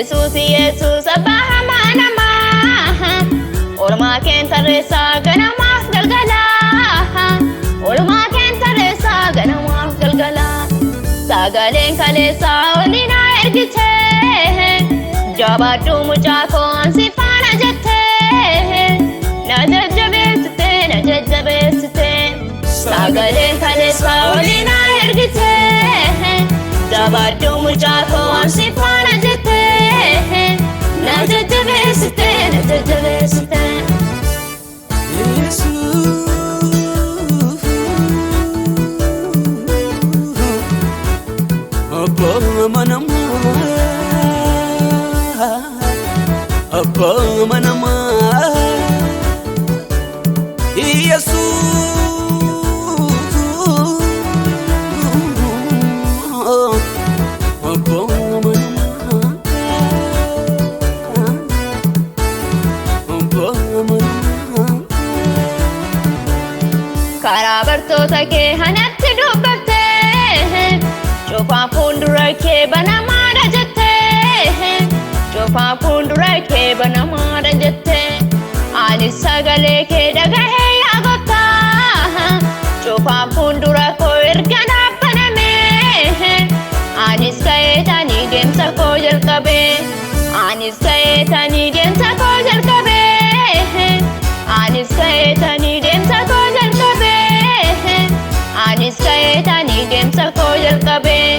Yesus abbaa namaa Olmaa keen tarreessaa ganamaaf galgalaa Olmaa keen tarreessaa ganamaaf galgalaa Sagaleen kaleessaa olinaa ergitee Jabaadhuu mucaa koon si faana jettee Na jajjabeessitee Sagaleen kaleessaa olinaa ergitee Jabaadhuu mucaa koon si faana jettee Na jajjabeessitee Abba manama Karaa bartoota kee hanatti dubbattee Cufaan fuuldura kee banamaadha jettee Cufaan fuuldura kee banamaadha jettee Anis sagalee kee dhagahee yaa Gooftaa Cufaan fuuldura koo erga dhaabbanamee Anis ka'eetanii deemsa koo jalqabee Anis ka'eetanii deemsa koo jalqabee Anis ka'eetanii deemsa koo jalqabee Anis ka'eetanii deemsa koo jalqabee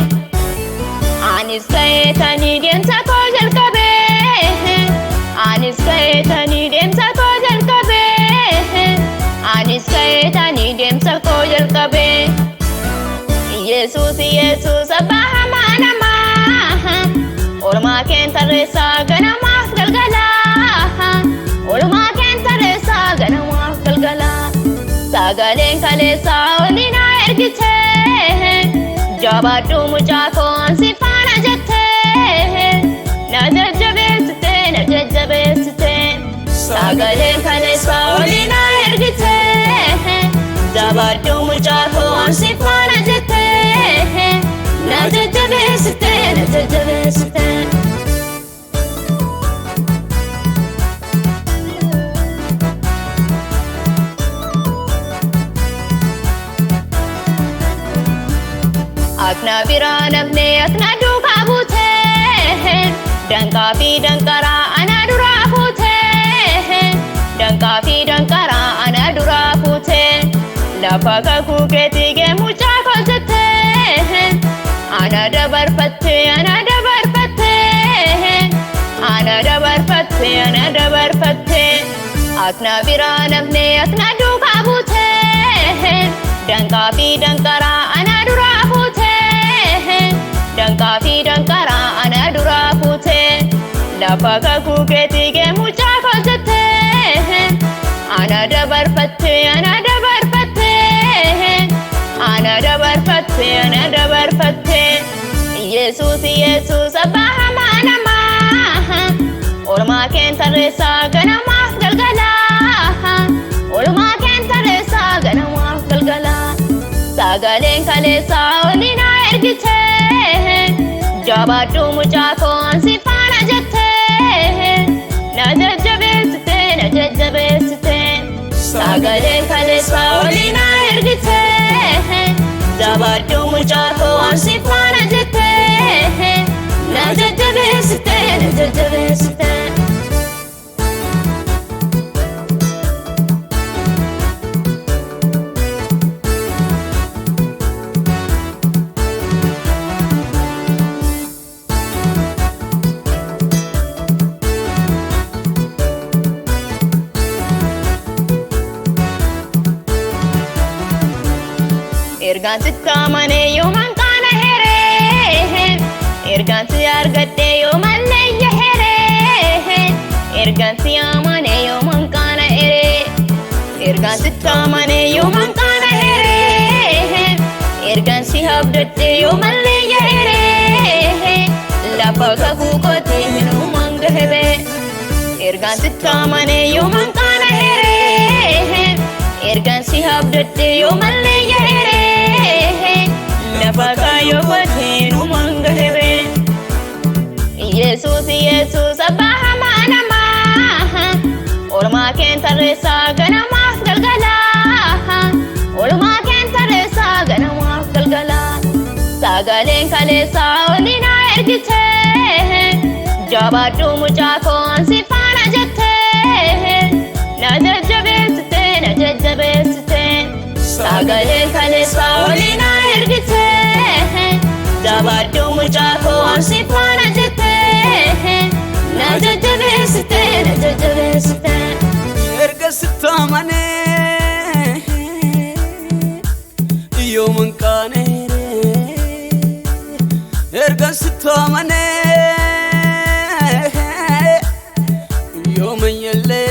Anis ka'eetanii deemsa koo jalqabee Anis ka'eetanii deemsa koo jalqabee Anis ka'eetanii deemsa koo jalqabee Yesus abbaa namaa Olmaa keen tarreessaa ganamaaf galgalaa Olmaa keen tarreessaa ganamaaf galgalaa Sagaleen kaleessaa olinaa ergitee Jabaadhuu mucaa koon si faana jettee Na jajjabeessitee Sagaleen kaleessaa olinaa ergitee Jabaadhuu mucaa koon si faana jettee Na jajjabeessitee Akna biraa nafnee akna duukaa buutee Danqaa fi danqaraa ana duraa fuutee Danqaa fi danqaraa ana duraa fuutee Lafa kakuu keetii gee mucaa koo jettee Ana dabarfattee Akna biraa nafnee akna duukaa buutee Danqaa fi danqaraa ana duraa fuutee Danqaa fi danqaraa ana duraa fuutee Lafa kakuu keetii gee mucaa koo jettee Ana dabarfattee Yesus abbaa namaa Olmaa keen tarreessaa ganamaaf galgalaa Olmaa keen tarreessaa ganamaaf galgalaa Sagaleen kaleessaa olinaa ergitee Jabaadhuu mucaa koon si faana jettee Na jajjabeessitee Sagaleen kaleessaa olinaa ergitee Jabaadhuu mucaa koon si faana jettee Na jajjabeessitee Ergaan sitti amanee yoomaan qaana heree Ergaan si argadhee yoomaan leeyya heree Ergaan si amanee yoomaan qaana heree Ergaan sitti amanee yoomaan qaana heree Ergaan si abdadhee yoomaan leeyya heree Lafa kakuu kootee minumaan gahebee Ergaan sitti amanee yoomaan qaana heree Ergaan si abdadhee yoomaan leeyya heree Lafa kaayoo kootee numaan gahebee Yesus sabaha manama olma kenta resa ganama galgala olma kenta resa ganama galgala sagalen kalesa olina ergite jabadu mujakon sifana jette najajabeste sagalen kalesa olina ergite jabadu mujakon sifana jette najajabeste erga sitamane yoman kane erga sitamane yoman yelle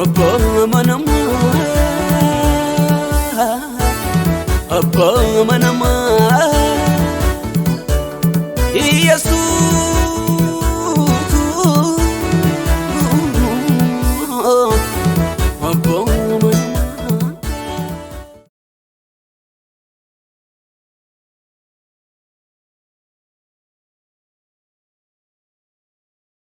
Abba manama Abba manama Jesus